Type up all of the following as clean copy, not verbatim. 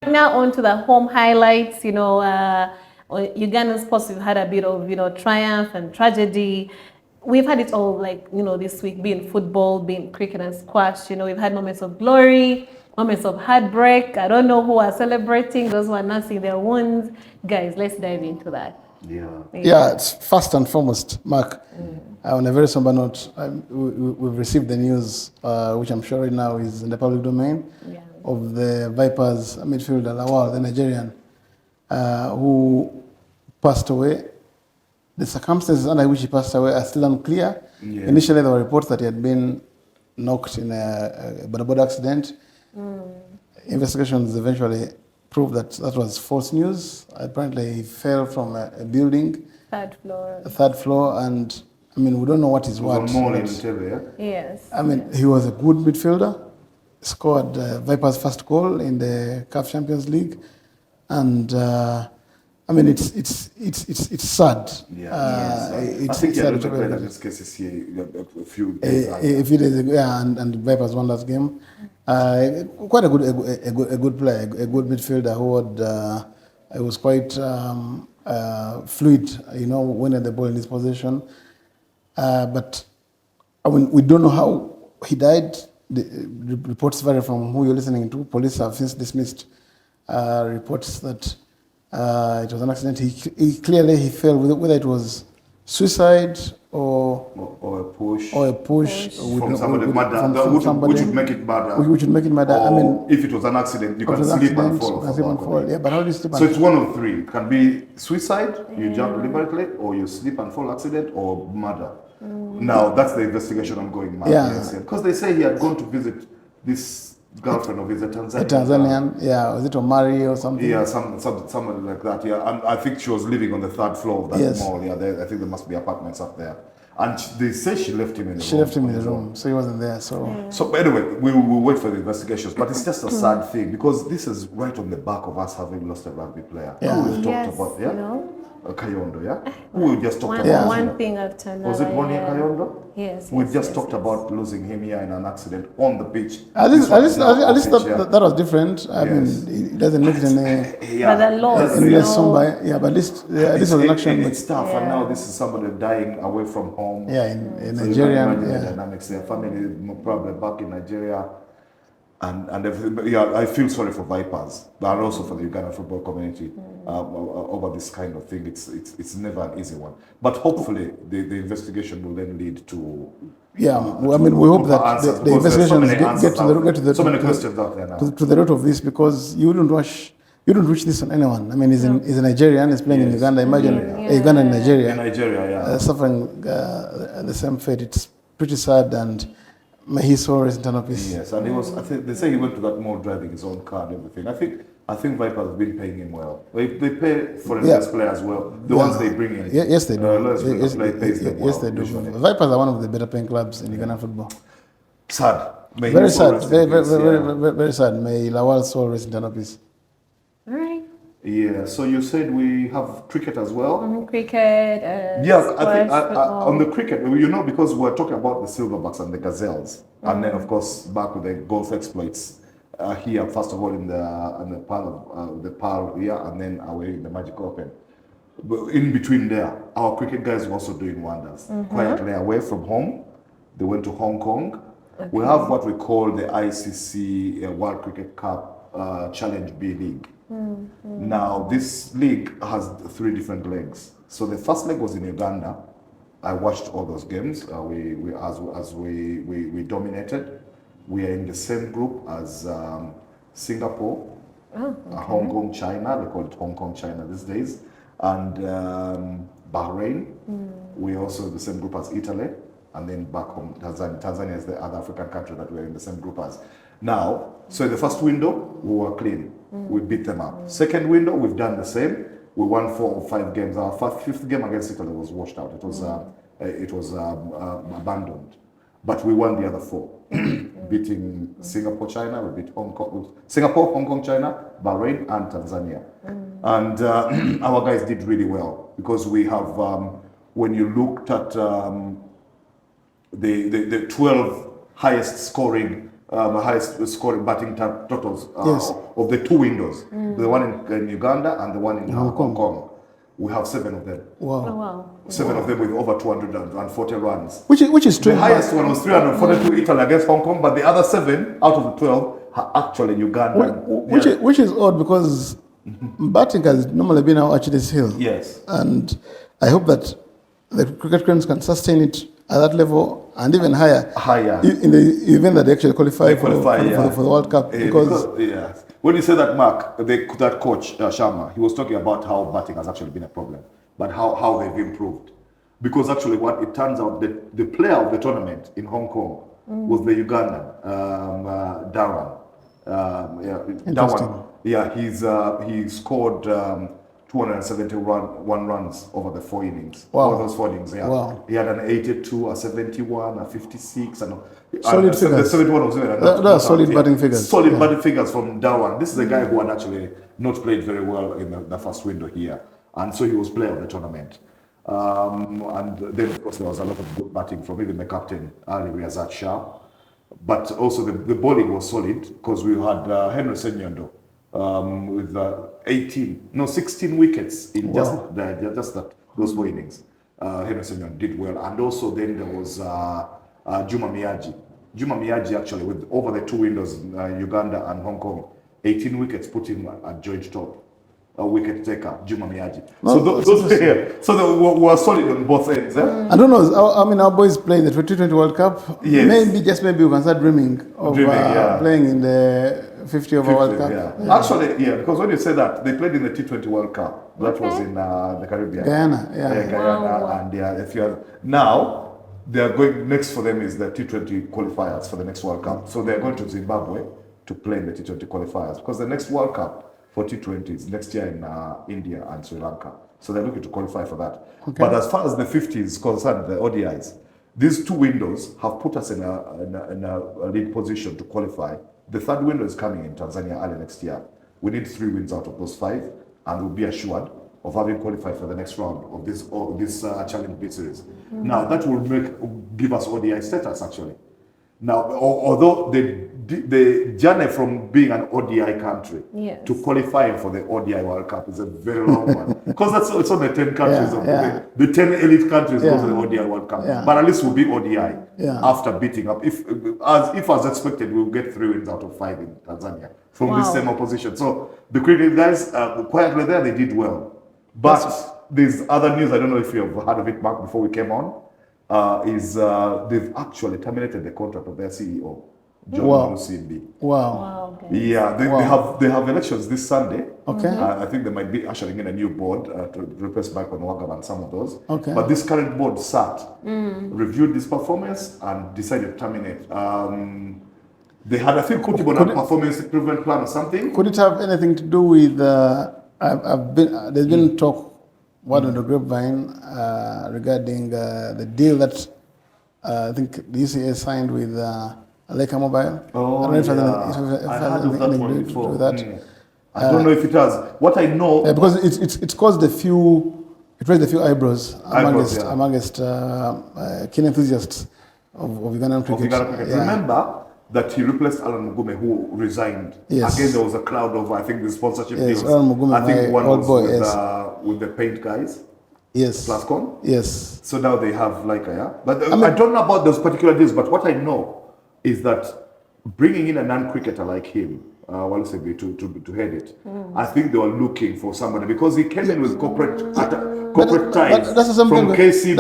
Now on to the home highlights. Ugandan sports, we've had a bit of, triumph and tragedy. We've had it all, this week, being football, being cricket and squash. We've had moments of glory, moments of heartbreak. I don't know who are celebrating, those who are nursing their wounds. Guys, let's dive into that. Yeah, it's first and foremost, Mark. On a very somber note, we've received the news, which I'm sure right now is in the public domain, of the Vipers midfielder Lawal, the Nigerian, who passed away. The circumstances under which he passed away are still unclear. Yeah. Initially, there were reports that he had been knocked in a boda accident. Investigations eventually proved that that was false news. Apparently, he fell from a building. Third floor, and we don't know what is what. Yes. He was a good midfielder. Scored Vipers' first goal in the CAF Champions League, and it's sad. I think he had this case here a few days ago, and Vipers won that game. Quite a good player, a good midfielder who had, it was quite fluid, winning the ball in his position. But we don't know how he died. The reports vary from who you're listening to. Police have since dismissed reports that it was an accident. He clearly fell, whether it was suicide or a push from somebody, which would make it murder. Which would make it murder. If it was an accident, you can slip and fall. Yeah, but how do you slip? So it's one of three. It can be suicide, you jump deliberately, or you slip and fall accident, or murder. Now that's the investigation ongoing. Because they say he had gone to visit this girlfriend of his, a Tanzanian. Was it Omari or something? Yeah, somebody like that. Yeah, and I think she was living on the third floor of that mall. Yeah, I think there must be apartments up there. And they say she left him in the room. She left him in the room, so he wasn't there. So anyway, we will wait for the investigations. But it's just a sad thing because this is right on the back of us having lost a rugby player. Yeah. Who we've talked about, Kayondo, Who we just talked about. One thing after another. Was it one year Kayondo? Yes. We just talked about losing him here in an accident on the pitch. At least that was different. It doesn't make it any. But the loss, less somber. Yeah, but at least this was an action. It's tough, and now this is somebody dying away from home. Yeah, in Nigeria. The dynamics. Their family probably back in Nigeria. And everything. I feel sorry for Vipers, but also for the Ugandan football community over this kind of thing. It's never an easy one. But hopefully the investigation will then lead to. We hope that the investigations get to the so many questions out there now. To the root of this, because you don't wish this on anyone. He's a Nigerian. He's playing in Uganda. Imagine Uganda in Nigeria. Suffering the same fate. It's pretty sad, and may he soul rest in eternal peace. Yes, and he was. I think they say he went to that mall driving his own car and everything. I think Vipers have been paying him well. They pay foreign players as well. The ones they bring in. Yes, they do. Yes, they do. Vipers are one of the better paying clubs in Ugandan football. Sad. Very sad. Very sad. May Lawal's soul rest in eternal peace. All right. Yeah, so you said we have cricket as well. Cricket. I think on the cricket, because we're talking about the Silverbacks and the Gazelles, and then of course back with the golf exploits here. First of all in the Pearl here, and then away in the Magic Open. But in between there, our cricket guys were also doing wonders. Quietly away from home, they went to Hong Kong. Okay. We have what we call the ICC World Cricket Cup Challenge B League. Now, this league has 3 different legs. So the first leg was in Uganda. I watched all those games. We dominated. We are in the same group as Singapore, Hong Kong, China. They call it Hong Kong, China these days, and Bahrain. We are also in the same group as Italy, and then back home, Tanzania. Tanzania is the other African country that we are in the same group as. Now, so in the first window, we were clean. We beat them up. Second window, we've done the same. We won 4 or 5 games. Our fifth game against Italy was washed out. It was abandoned. But we won the other 4, beating Singapore, China. We beat Singapore, Hong Kong, China, Bahrain, and Tanzania. And our guys did really well because we have, when you looked at the 12 highest scoring batting totals of the 2 windows. the one in Uganda and the one in Hong Hong Kong. Kong. We have 7 of them. Oh, Wow. wow. 7 of them with over 240 runs. Which is The strange. highest one was 342 Italy against Hong Kong, but the other 7 out of the 12 are actually Ugandan. Which is odd because batting has normally been our Achilles heel. Yes. And I hope that the cricket cranes can sustain it at that level and even higher. Higher. In the event that they actually qualify, They qualify, for the World Cup. Because yes. When you say that, Mark, that coach, Sharma, he was talking about how batting has actually been a problem, but how they've improved. Because actually what it turns out that the player of the tournament in Hong Kong was the Ugandan, Darwan. Interesting. He scored 271 runs over the 4 innings. Wow. Over those 4 innings, yeah. Wow. He had an 82, a 71, a 56, and Solid the figures. 71 was even Those are solid batting figures. Solid Yeah. batting figures from Darwan. This is a guy who had actually not played very well in the first window here. And so he was player of the tournament. And then, of course, there was a lot of good batting from even the captain, Ali Riazat Shah. But also the bowling was solid because we had Henry Senyondo with 16 wickets in Wow. just those 4 innings. Henry Senyondo did well. And also then there was Juma Miyaji. Juma Miyaji actually with over the 2 windows in Uganda and Hong Kong, 18 wickets put him at joint top. A wicket taker, Juma Miyaji. No, So they were solid on both ends. I don't know. I mean, our boys playing the T20 World Cup. Yes. Maybe we can start dreaming of playing in the 50 over World Cup. Yeah. Actually, yeah, because when you say that, they played in the T20 World Cup. That was in the Caribbean. Guyana, yeah. Guyana, Wow. and if you are now, they are going next for them is the T20 qualifiers for the next World Cup. So they are going to Zimbabwe to play in the T20 qualifiers because the next World Cup for T20 is next year in India and Sri Lanka. So they're looking to qualify for that. Okay. But as far as the 50 is concerned, the ODIs, these 2 windows have put us in a lead position to qualify. The 3rd window is coming in Tanzania early next year. We need 3 wins out of those 5, and we'll be assured of having qualified for the next round of this Challenge B series. Now that will give us ODI status actually. Now, although the journey from being an ODI country Yes. to qualifying for the ODI World Cup is a very long one because it's only 10 countries. The 10 elite countries go to the ODI World Cup. Yeah. But at least we'll be ODI after beating up. If as expected, we'll get 3 wins out of 5 in Tanzania from this same opposition. So the cricket guys, quietly there, they did well. But there's other news. I don't know if you have heard of it, Mark, before we came on. They've actually terminated the contract of their CEO, John Musimbi. Wow. Okay. Yeah, they have elections this Sunday. Okay. I think they might be ushering in a new board to replace Michael Nwagaba and some of those. Okay. But this current board sat, reviewed this performance, and decided to terminate. They had, I think, put him on a performance improvement plan or something. Could it have anything to do with? There's been talk. Word on the grapevine regarding the deal that I think the UCA signed with Leica Mobile. Oh, I don't know if I heard of that anything one to do before. with that. I don't know if it has. What I know, Because it's caused a few, it raised a few eyebrows amongst keen enthusiasts of Ugandan cricket. Yeah. Remember that he replaced Alan Mugume, who resigned. Yes. Again, there was a cloud of, I think, the sponsorship Yes, deals. Alan Mugume, I think my one old was boy, with the paint guys, Yes. Plascon. Yes. So now they have Leica, yeah? But I don't know about those particular deals, but what I know is that bringing in a non-cricketer like him, Walusebi, to head it, I think they were looking for somebody because he came in with corporate ties That's something from KCB.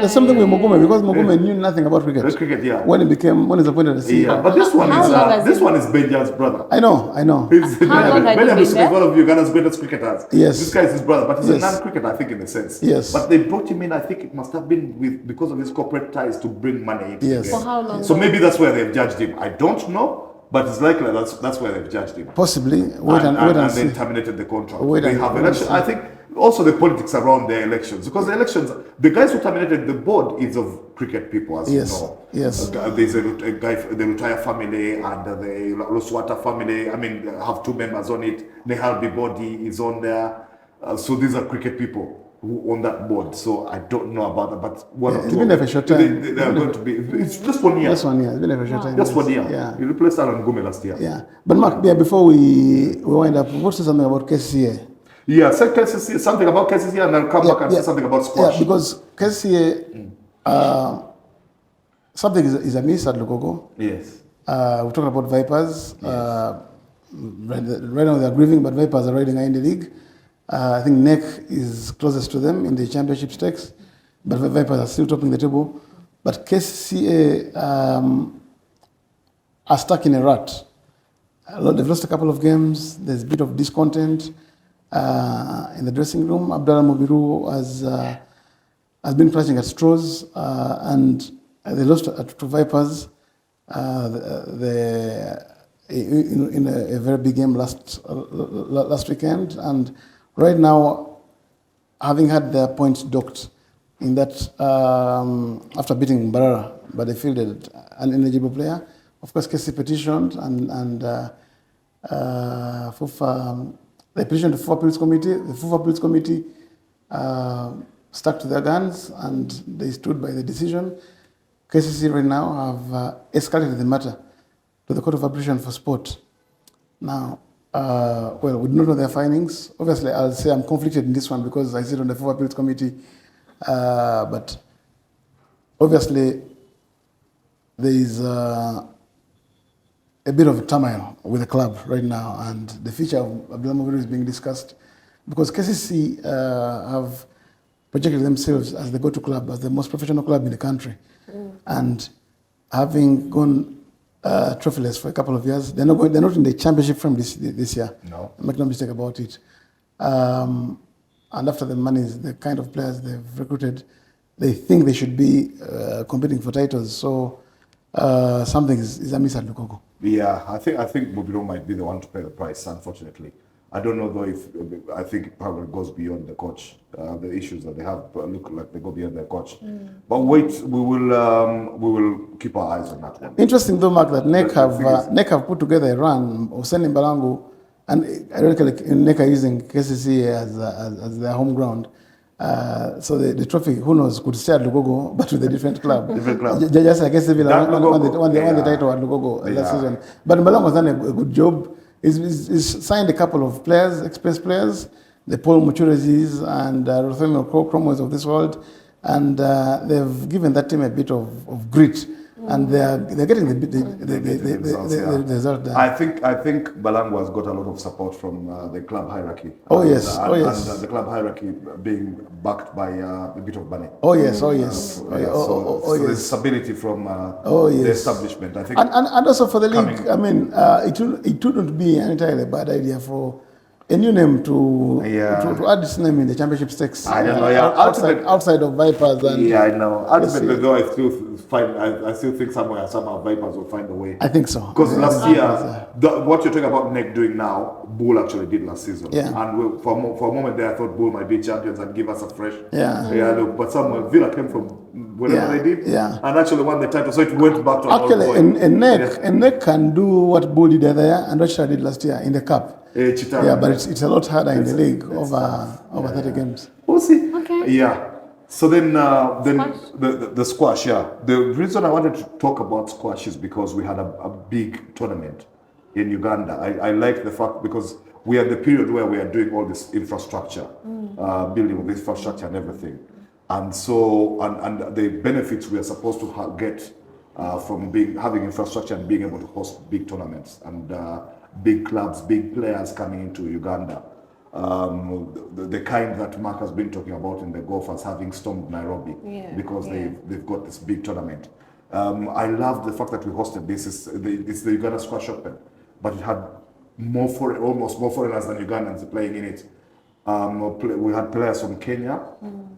That's something with Mugume because Mugume knew nothing about cricket. Cricket, yeah. When he's appointed as CEO. Yeah, but this one is Benja's brother. I know. He's How long had he been is there? one of Uganda's greatest cricketers. Yes. This guy is his brother, but he's a Yes. non-cricketer, I think, in a sense. Yes. But they brought him in, I think it must have been because of his corporate ties to bring money into Yes. the game. For how long? So maybe that's where they've judged him. I don't know, but it's likely that's where they've judged him. Possibly. Wait and and see. then terminated the contract. Wait they and- have wait and elections. see. I think also the politics around the elections, because the elections, the guys who terminated the board is of cricket people, as Yes, you know. yes. There's a guy, the Retire family and the Loswata family. I mean, have 2 members on it. Nehal Bibodi is on there. So these are cricket people. who on that board, so I don't know about that. But one or It's two been there for a short time. they are going to be. It's just 1 year. Just 1 year. It's been there for a short time. Just yes. 1 year. Yeah. He replaced Alan Gume last year. Yeah. But Mark, yeah, before we wind up, what's something about KCCA? Yeah, say KCCA, something about KCCA, and then come back and say something about squash. Yeah, because KCCA, something is amiss at Lugogo. Yes. We talked about Vipers. Right now they're grieving, but Vipers are riding high in the league. I think NEC is closest to them in the championship stakes, but Vipers are still topping the table. But KCCA are stuck in a rut. They've lost a couple of games. There's a bit of discontent in the dressing room. Abdallah Mubiru has been clutching at straws, and they lost to Vipers in a very big game last weekend. And right now, having had their points docked in that after beating Barara, but they fielded an ineligible player. Of course, KC petitioned and FUFA, they petitioned the FUFA Appeals Committee. The FUFA Appeals Committee stuck to their guns and they stood by the decision. KCC right now have escalated the matter to the Court of Arbitration for Sport. Now, well, we do not know their findings. Obviously, I'll say I'm conflicted in this one because I sit on the FUFA Appeals Committee. But obviously, there is a bit of a turmoil with the club right now, and the future of Abdullah Mubiru is being discussed because KCC have projected themselves as the go-to club, as the most professional club in the country. And having gone trophyless for a couple of years, they're not in the championship frame this year. No. Make no mistake about it. And after the monies, the kind of players they've recruited, they think they should be competing for titles. So something is amiss at Lugogo. Yeah, I think Mubiru might be the one to pay the price, unfortunately. I don't know though if I think it probably goes beyond the coach. The issues that they have look like they go beyond their coach. But wait, we will keep our eyes on that one. Interesting though, Mark, that NEC have put together a run of sending Balangu, and ironically NEC are using KCC as their home ground. So the trophy, who knows, could stay at Lugogo, but with a different club. Different club. Just like KCC won the title at Lugogo last season. But Balangu has done a good job. He's signed a couple of players, experienced players, the Paul Muchurezis and Rothemio Cromwells of this world, and they've given that team a bit of grit, and they're getting the result there. I think Balangu has got a lot of support from the club hierarchy. And the club hierarchy being backed by a bit of money. So there's stability from the establishment. I think, and also for the league. I mean, it wouldn't be an entirely bad idea for a new name to add this name in the championship stakes. I don't know. Outside of Vipers. And I know. Ultimately, though, I still think somehow Vipers will find a way. I think so. Because last year, what you're talking about NEC doing now, Bull actually did last season. Yeah. And for a moment there, I thought Bull might be champions and give us a fresh. Yeah. But someone Villa came from whatever they did. Yeah. And actually won the title, so it went back to actually, and NEC can do what Bull did the other year and what Shah did last year in the cup. Yeah, but it's a lot harder in the league over 30 games. We'll see. Okay. Yeah. So then the squash, The reason I wanted to talk about squash is because we had a big tournament in Uganda. I like the fact because we are in the period where we are doing all this infrastructure, building of infrastructure and everything. And so, and the benefits we are supposed to get from having infrastructure and being able to host big tournaments and big clubs, big players coming into Uganda. The kind that Mark has been talking about in the golf as having stormed Nairobi because they've got this big tournament. I love the fact that we hosted this. It's the Uganda Squash Open, but it had almost more foreigners than Ugandans playing in it. We had players from Kenya,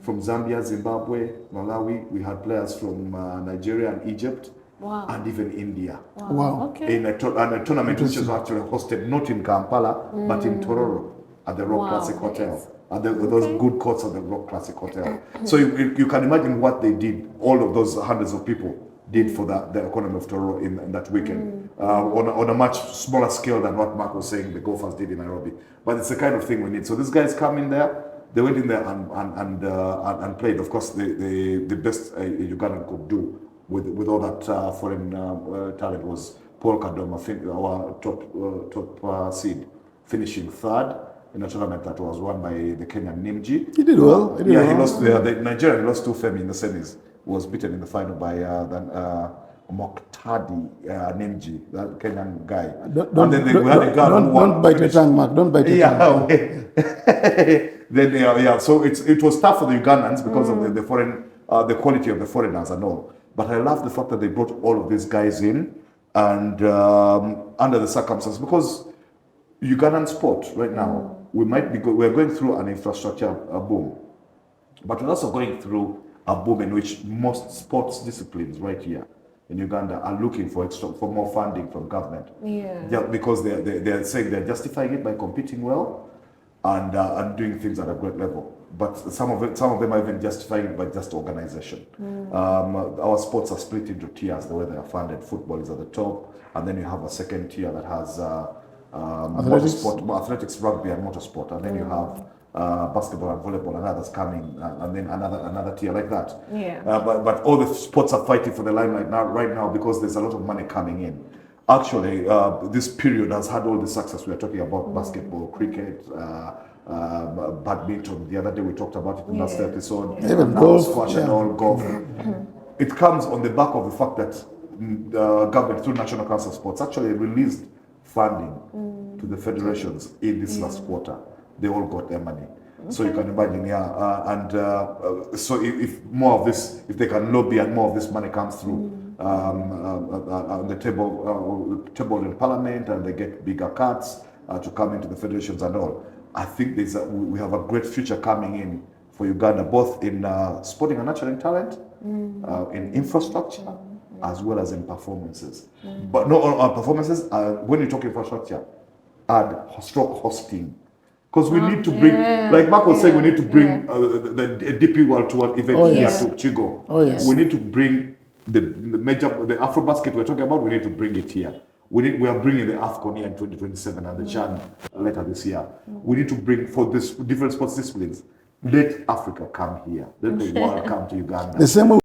from Zambia, Zimbabwe, Malawi. We had players from Nigeria and Egypt. Wow. And even India. Wow. Okay. In a tournament which is actually hosted not in Kampala, but in Tororo at the Rock Classic Hotel. At those good courts at the Rock Classic Hotel. So you can imagine what they did, all of those hundreds of people did for the economy of Tororo in that weekend. On a much smaller scale than what Mark was saying the golfers did in Nairobi. But it's the kind of thing we need. So these guys come in there, They went in there and played. Of course, the best Ugandan could do with all that foreign talent was Paul Kadoma, our top seed, finishing third in a tournament that was won by the Kenyan Nimji. He did well. He lost. The Nigerian lost to Femi in the semis. Was beaten in the final by Moktadi Nimji, that Kenyan guy. Don't bite your tongue, Mark. Don't bite your tongue. Then so it was tough for the Ugandans because of the foreign, the quality of the foreigners and all. But I love the fact that they brought all of these guys in, and under the circumstances, because Ugandan sport right now, we're going through an infrastructure boom, but we're also going through a boom in which most sports disciplines right here in Uganda are looking for more funding from government. Yeah, because they're saying they're justifying it by competing well and doing things at a great level. But some of them are even justifying it by just organization. Our sports are split into tiers the way they are funded. Football is at the top, and then you have a second tier that has athletics, rugby, and motorsport, and then you have basketball and volleyball and others coming, and then another tier like that. But all the sports are fighting for the limelight right now because there's a lot of money coming in. Actually, this period has had all the success. We are talking about basketball, cricket, badminton. The other day we talked about it in the last episode. Even golf, squash and all, golf. It comes on the back of the fact that the government, through National Council of Sports, actually released funding to the federations in this last quarter. They all got their money. So you can imagine, so if more of this, if they can lobby and more of this money comes through on the table in Parliament, and they get bigger cuts to come into the federations and all, I think we have a great future coming in for Uganda, both in sporting and nurturing talent, in infrastructure, as well as in performances. But not all our performances, when you talk infrastructure, add stroke hosting. Because we need to bring, like Mark was saying, we need to bring the DP World Tour event here to Chigo. We need to bring the Afrobasket we're talking about, we need to bring it here. We are bringing the AFCON here in 2027 and the CHAN later this year. We need to bring, for this different sports disciplines, let Africa come here. Let the world come to Uganda. The same way